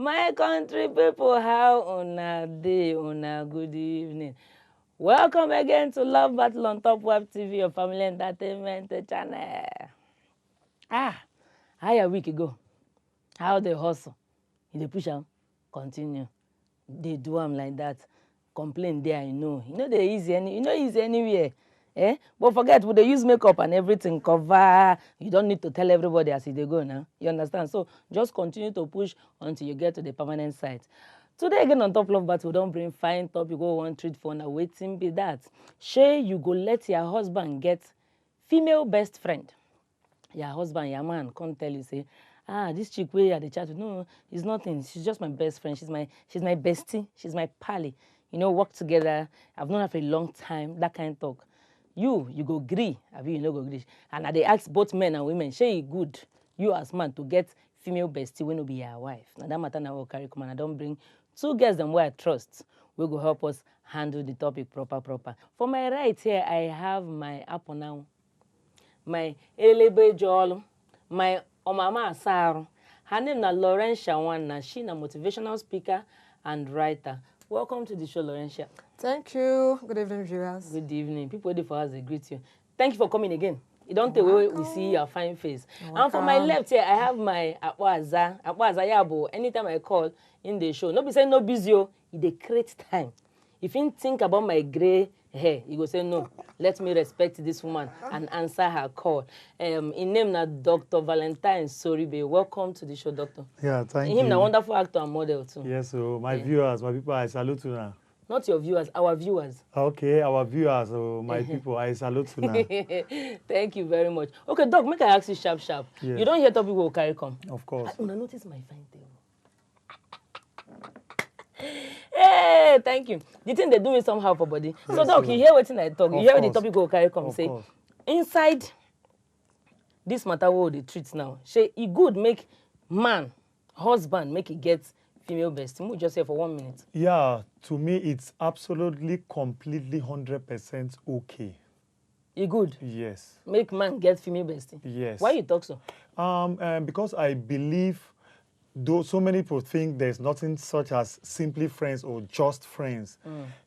My country people, how on a day, on a good evening. Welcome again to Love Battle on Top WAPTV, your family entertainment channel. How a week ago? How they hustle? They push them, continue. They do them like that. Complain there, you know they easy anywhere. But forget, would they use makeup and everything cover? You don't need to tell everybody as they go now. You understand? So just continue to push until you get to the permanent site. Today again on Top Love Battle, we don't bring fine topic. Go one treat for now. Waiting be that. Shay, you go let your husband get female best friend. Your husband, your man, can't tell you say, this chick way at the chat. No, it's nothing. She's just my best friend. She's my bestie. She's my pally. Work together. I've known her for a long time. That kind of talk. You go agree. You no go agree. And they ask both men and women, say good, you as man to get female bestie when no be your wife. Now that matter now will carry come and I don't bring two girls them where I trust. Will go help us handle the topic proper. For my right here, I have my apple now. My Elebe Jolo, my Omama Asaro. Her name na Laurentia Wanna. She na motivational speaker and writer. Welcome to the show, Laurentia. Thank you. Good evening, viewers. Good evening. People waiting for us, they greet you. Thank you for coming again. You don't take away we see your fine face. And for my left here, I have my Akwaza Yabo. Anytime I call in the show, no be saying no busy, it create time. If you think about my gray hair, you go say no. Let me respect this woman and answer her call. In name na Dr. Valentine Soribe. Welcome to the show, Doctor. Yeah, thank you. Him na wonderful actor and model too. Yes, so my viewers, my people, I salute you now. Not your viewers, our viewers. Okay, our viewers, my people, I salute you now. Thank you very much. Okay, Doc, make I ask you sharp. Yes. You don't hear topic will carry come. Of course. I notice my fine tail. Hey, thank you. The thing they do me somehow for body. Yes, so, Doc, you hear what I talk. You hear what the topic will carry come. Say, inside this matter what they treat now, say it good make man, husband, make it get female bestie. We just say for 1 minute. Yeah, to me, it's absolutely, completely, 100% okay. You good? Yes. Make man get female bestie? Yes. Why you talk so? Because I believe, though so many people think there's nothing such as simply friends or just friends,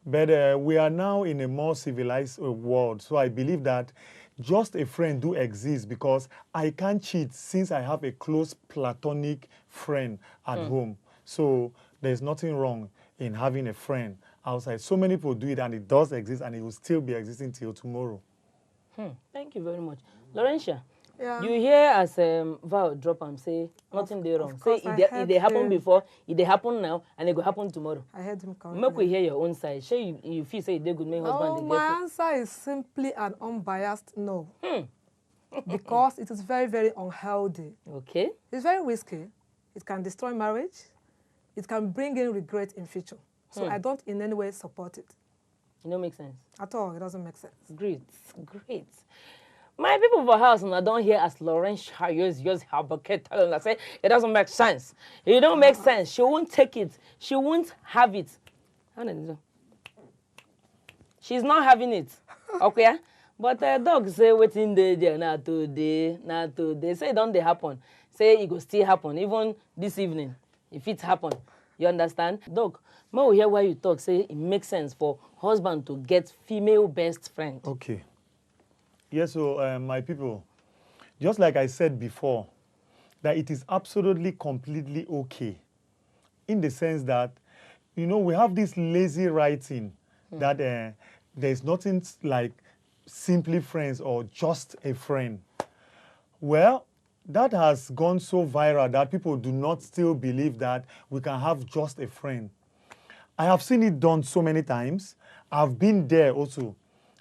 but we are now in a more civilized world. So I believe that just a friend do exist because I can't cheat since I have a close platonic friend at home. So there's nothing wrong in having a friend outside. So many people do it and it does exist and it will still be existing till tomorrow. Thank you very much. Laurentia, Yeah. you hear as Val drop and say nothing they wrong. Say it they happen before, it they happen now, and it will happen tomorrow. I heard him correctly. Make we hear your own side. Sure, you feel say they good make husband they My get answer is simply an unbiased no. Because it is very, very unhealthy. Okay. It's very risky. It can destroy marriage. It can bring in regret in future. So I don't in any way support it. It don't make sense. At all. It doesn't make sense. Great. My people for house and I don't hear as Laurentia use her bucket telling us say it doesn't make sense. It don't make sense. She won't take it. She won't have it. How did it do? She's not having it. Okay? But dog say waiting there now today. Say it don't they happen. Say it will still happen even this evening. If it happen. You understand? Dog, may we hear why you talk. Say it makes sense for husband to get female best friend. Okay. Yes, so my people, just like I said before, that it is absolutely, completely okay. In the sense that, we have this lazy writing that there's nothing like simply friends or just a friend. Well, that has gone so viral that people do not still believe that we can have just a friend. I have seen it done so many times. I've been there also.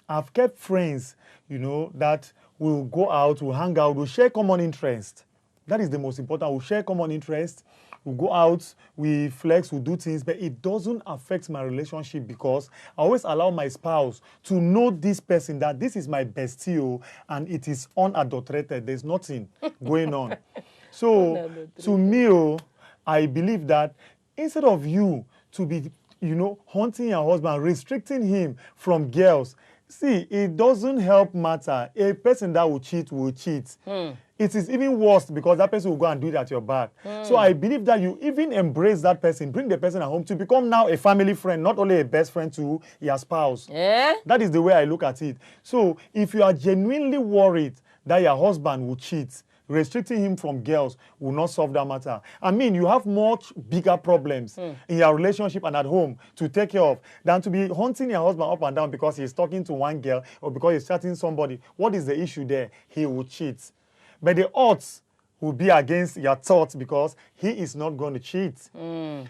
I've kept friends, that will go out, will hang out, will share common interest. That is the most important. We'll share common interest. We'll go out, we flex, we'll do things, but it doesn't affect my relationship because I always allow my spouse to know this person, that this is my bestie, and it is unadulterated. There's nothing going on. So, to me, I believe that instead of you to be, haunting your husband, restricting him from girls, See, it doesn't help matter. A person that will cheat will cheat. It is even worse because that person will go and do it at your back. So I believe that you even embrace that person, bring the person at home to become now a family friend, not only a best friend to your spouse. That is the way I look at it. So if you are genuinely worried that your husband will cheat, restricting him from girls will not solve that matter. I mean, you have much bigger problems in your relationship and at home to take care of than to be hunting your husband up and down because he's talking to one girl or because he's chatting somebody. What is the issue there? He will cheat. But the odds will be against your thoughts because he is not going to cheat.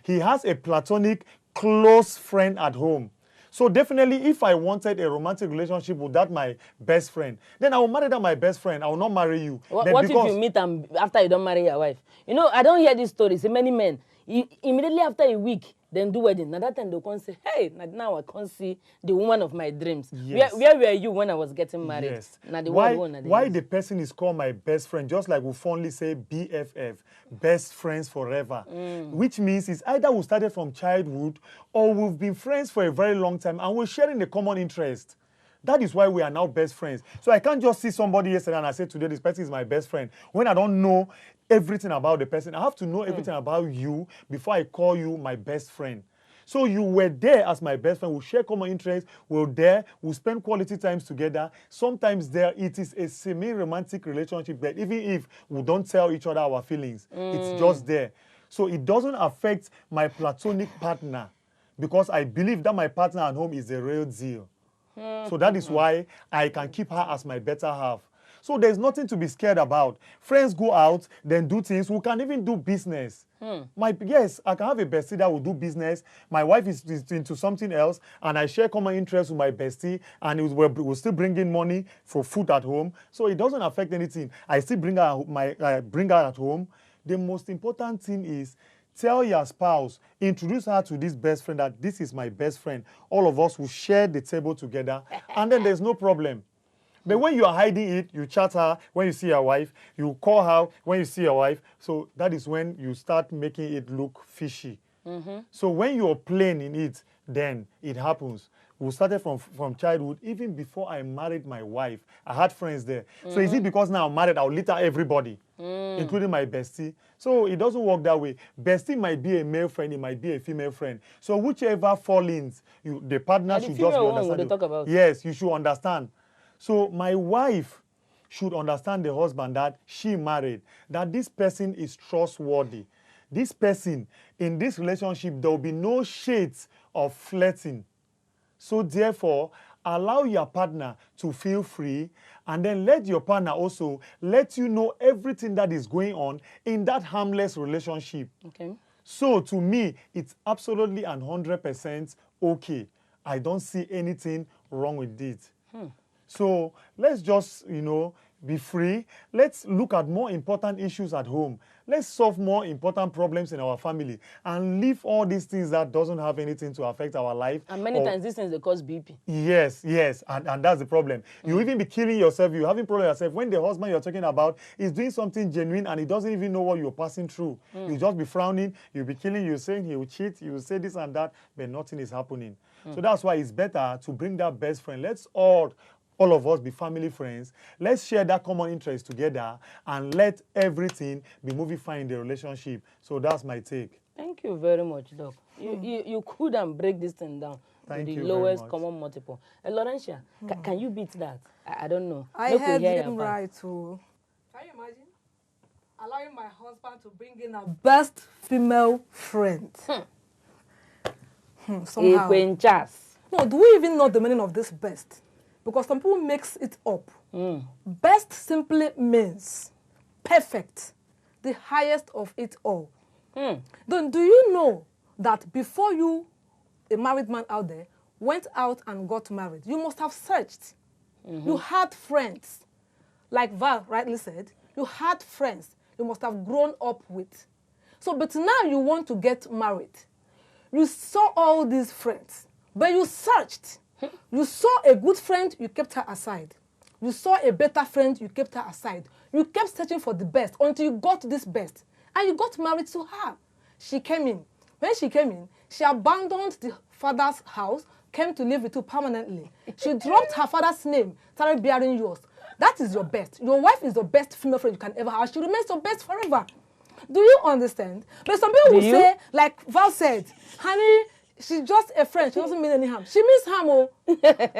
He has a platonic close friend at home. So definitely, if I wanted a romantic relationship with that my best friend, then I will marry that my best friend. I will not marry you. What if you meet him after you don't marry your wife? You know, I don't hear these stories. Many men, immediately after a week, then do wedding. Now that time they can say, hey, now I can see the woman of my dreams. Yes. Where were you when I was getting married? Yes. Now the why the person is called my best friend, just like we fondly say BFF, best friends forever, which means it's either we started from childhood or we've been friends for a very long time and we're sharing a common interest. That is why we are now best friends. So I can't just see somebody yesterday and I say today this person is my best friend when I don't know everything about the person. I have to know everything about you before I call you my best friend. So you were there as my best friend. We share common interests. We're there. We spend quality times together. Sometimes there it is a semi-romantic relationship that even if we don't tell each other our feelings, it's just there. So it doesn't affect my platonic partner because I believe that my partner at home is the real deal. So that is why I can keep her as my better half. So there's nothing to be scared about. Friends go out, then do things. We can even do business. Yes, I can have a bestie that will do business. My wife is into something else, and I share common interests with my bestie, and we'll still bring in money for food at home. So it doesn't affect anything. I still bring her at home. The most important thing is tell your spouse, introduce her to this best friend that this is my best friend. All of us will share the table together, and then there's no problem. But when you are hiding it, you chat her when you see your wife, you call her when you see your wife. So that is when you start making it look fishy. So when you're playing in it, then it happens. We started from childhood. Even before I married my wife, I had friends there. So is it because now I'm married, I'll litter everybody, including my bestie? So it doesn't work that way. Bestie might be a male friend, it might be a female friend. So whichever falls in, the partner should just be understanding. Yes, you should understand. So my wife should understand the husband that she married, that this person is trustworthy. This person, in this relationship, there will be no shades of flirting. So therefore, allow your partner to feel free, and then let your partner also let you know everything that is going on in that harmless relationship. Okay. So to me, it's absolutely 100% okay. I don't see anything wrong with it. So let's just, be free. Let's look at more important issues at home. Let's solve more important problems in our family and leave all these things that doesn't have anything to affect our life. And many times these things, they cause BP. Yes. And that's the problem. You even be killing yourself. You're having problems yourself when the husband you're talking about is doing something genuine and he doesn't even know what you're passing through. You just be frowning. You'll be killing. You're saying he will cheat. You will say this and that, but nothing is happening. So that's why it's better to bring that best friend. Let's all of us be family friends. Let's share that common interest together and let everything be moving fine in the relationship. So that's my take. Thank you very much, Doc. You couldn't break this thing down to the lowest common multiple. Laurentia, can you beat that? I don't know. I had him right too. Can you imagine? Allowing my husband to bring in a best female friend. Somehow. No, do we even know the meaning of this best? Because some people mix it up. Best simply means perfect, the highest of it all. Then do you know that before you, a married man out there, went out and got married, you must have searched. You had friends. Like Val rightly said, you had friends you must have grown up with. So, but now you want to get married. You saw all these friends, but you searched. You saw a good friend, you kept her aside. You saw a better friend, you kept her aside. You kept searching for the best until you got this best. And you got married to her. She came in. When she came in, she abandoned the father's house, came to live with you permanently. She dropped her father's name, started bearing yours. That is your best. Your wife is the best female friend you can ever have. She remains your best forever. Do you understand? But some people will say, like Val said, honey, she's just a friend. She doesn't mean any harm. She means harm. Oh. Do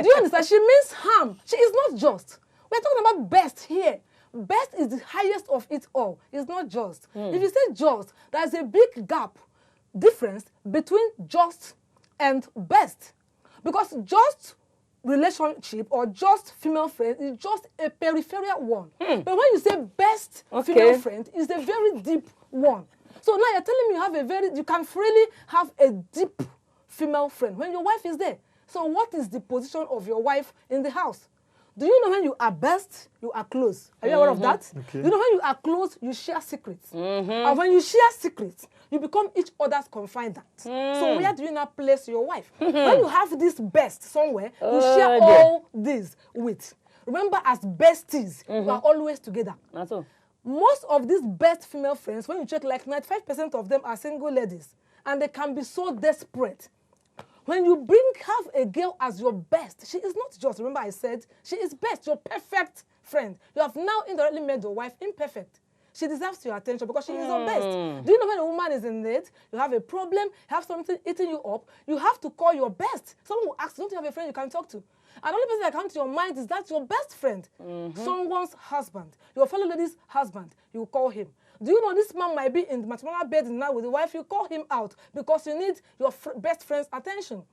you understand? She means harm. She is not just. We're talking about best here. Best is the highest of it all. It's not just. If you say just, there's a big gap, difference between just and best. Because just relationship or just female friend is just a peripheral one. But when you say best female friend, it's a very deep one. So now you're telling me you can freely have a deep female friend when your wife is there. So what is the position of your wife in the house? Do you know when you are best, you are close? Are you aware of that? Okay. You know when you are close, you share secrets. And when you share secrets, you become each other's confidant. So where do you now place your wife? When you have this best somewhere, you share all this with. Remember, as besties, you are always together. That's all. Most of these best female friends, when you check, like 95% of them are single ladies. And they can be so desperate. When you have a girl as your best, she is not just, remember I said, she is best, your perfect friend. You have now indirectly made your wife imperfect. She deserves your attention because she is your best. Do you know when a woman is in need, you have a problem, you have something eating you up, you have to call your best. Someone will ask, don't you have a friend you can talk to? And the only person that comes to your mind is that your best friend. Someone's husband, your fellow lady's husband, you call him. Do you know this man might be in the matrimonial bed now with the wife? You call him out because you need your best friend's attention.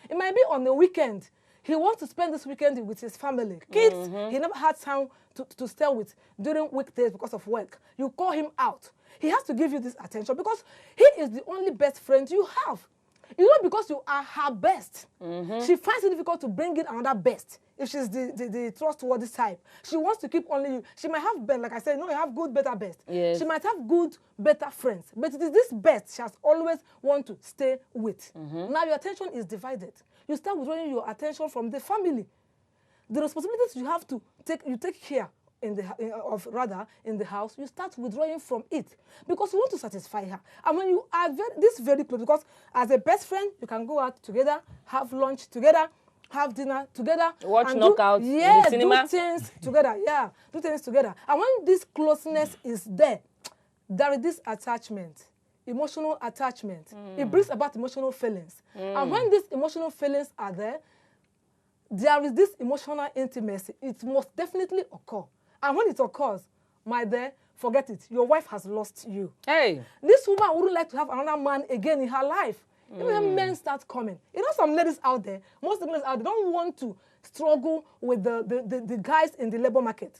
It might be on the weekend. He wants to spend this weekend with his family. Kids, he never had time to stay with during weekdays because of work. You call him out. He has to give you this attention because he is the only best friend you have. You know, because you are her best. She finds it difficult to bring in another best. If she's the trustworthy type, she wants to keep only you. She might have, like I said, you have good, better, best. Yes. She might have good, better friends. But it is this best she has always want to stay with. Now your attention is divided. You start withdrawing your attention from the family. The responsibilities you have to take, you take care in the house, you start withdrawing from it because you want to satisfy her. And when you are very close, because as a best friend, you can go out together, have lunch together, have dinner together, watch knockouts in the cinema, do things together. Do things together. And when this closeness is there is this attachment, emotional attachment. It brings about emotional feelings. And when these emotional feelings are there is this emotional intimacy. It must definitely occur. And when it occurs, my dear, forget it. Your wife has lost you. Hey, this woman wouldn't like to have another man again in her life. Even when men start coming. You know, some ladies out there, most ladies out there don't want to struggle with the guys in the labor market.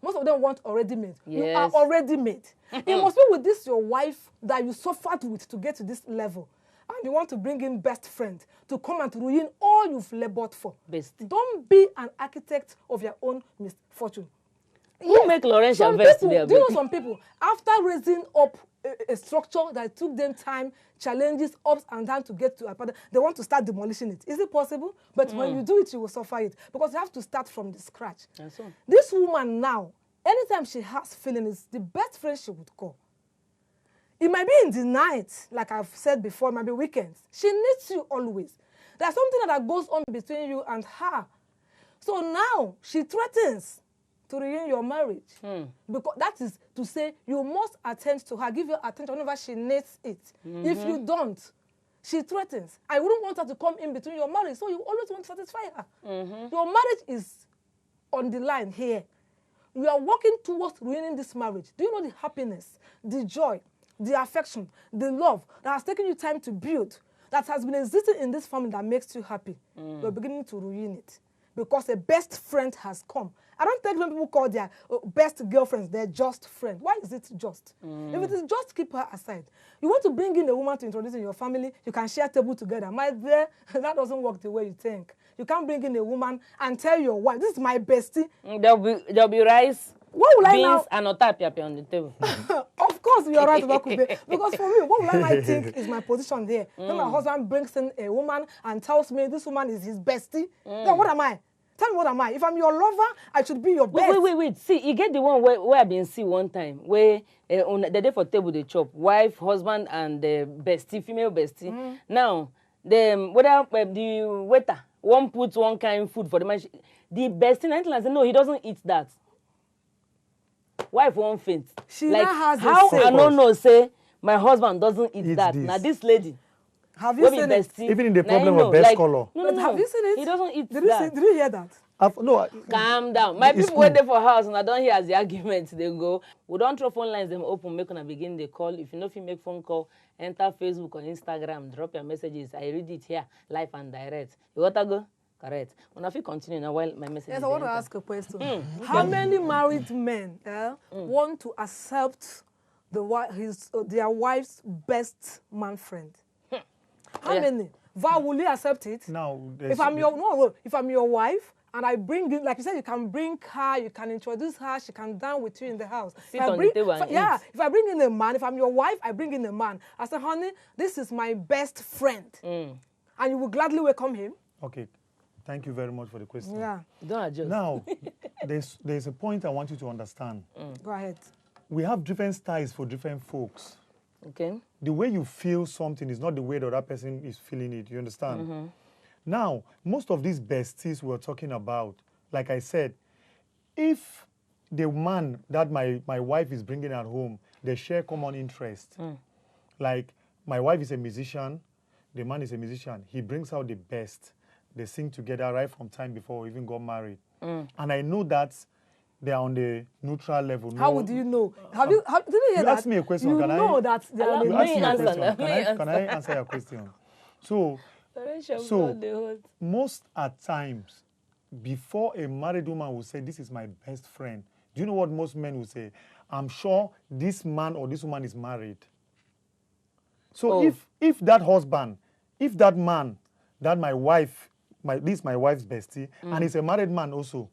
Most of them want already made. Yes. You are already made. It must be with this your wife that you suffered with to get to this level. And you want to bring in best friend to come and to ruin all you've labored for. Best. Don't be an architect of your own misfortune. Who make Laurentia best there? Do you know some people, after raising up a structure that took them time, challenges, ups and downs to get to a part, they want to start demolishing it. Is it possible? But when you do it, you will suffer it because you have to start from the scratch. So. This woman now, anytime she has feelings, the best friend she would call. It might be in the night, like I've said before, it might be weekends. She needs you always. There's something that goes on between you and her. So now she threatens to ruin your marriage. Because that is to say you must attend to her, give her attention whenever she needs it. If you don't, she threatens. I wouldn't want her to come in between your marriage, so you always want to satisfy her. Your marriage is on the line here. You are working towards ruining this marriage. Do you know the happiness, the joy, the affection, the love that has taken you time to build, that has been existing in this family that makes you happy? You're beginning to ruin it because a best friend has come. I don't think when people call their best girlfriends, they're just friends. Why is it just? If it is just, keep her aside. You want to bring in a woman to introduce in your family, you can share table together. My dear, that doesn't work the way you think. You can't bring in a woman and tell your wife, this is my bestie. There'll be rice, beans, and otapia on the table. Of course, you're right about Kube. Because for me, what will I think is my position there? When my husband brings in a woman and tells me this woman is his bestie, then what am I? Tell me what am I? If I'm your lover, I should be your best. Wait. See, you get the one where I've been see one time, where on the day for table they chop, wife, husband, and the bestie, female bestie. Now, whether the waiter won't put one kind food for the man, the bestie na say no, he doesn't eat that. Wife won't faint. She like now has how a say. I don't know say my husband doesn't eat that. This. Now this lady. Have you seen it? Even in the problem of best color. No. Have you seen it? He doesn't eat Did that. Did you hear that? No. Calm down. My people cool. wait there for house and I don't hear as the argument they go. We don't throw phone lines them open, make on begin the call. If you know if you make phone call, enter Facebook or Instagram, drop your messages. I read it here, live and direct. You want to go? Correct. When if you continue now while my message. Yes, I want to ask a question. How many married men want to accept their wife's best man friend? How many? Val, will you accept it? Now, if I'm your wife and I bring in, like you said, you can bring her, you can introduce her, she can dine with you in the house. Sit on the table and eat. If I bring in a man, if I'm your wife, I bring in a man. I say, honey, this is my best friend, and you will gladly welcome him. Okay, thank you very much for the question. Yeah, don't adjust. Now, there's a point I want you to understand. Go ahead. We have different styles for different folks. Okay. The way you feel something is not the way the other person is feeling it. You understand? Now, most of these besties we're talking about, like I said, if the man that my wife is bringing at home, they share common interest. Like, my wife is a musician, the man is a musician. He brings out the best. They sing together right from time before we even got married. And I know that they are on the neutral level. How would you know? Did you hear that? You asked me a question. You know that they are on the You asked me a answer. question. Can I answer your question? So most at times, before a married woman will say, this is my best friend, do you know what most men will say? I'm sure this man or this woman is married. So if that husband, if that man, that my wife, this is my wife's bestie, and he's a married man also,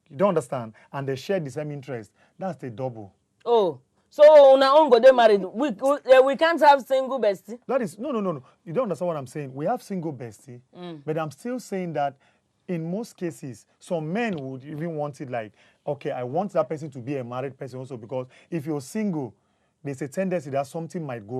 you don't understand, and they share the same interest, that's the double. Oh, so now on go they married. We can't have single bestie. That is no. You don't understand what I'm saying. We have single bestie, but I'm still saying that in most cases, some men would even want it like, okay, I want that person to be a married person also, because if you're single, there's a tendency that something might go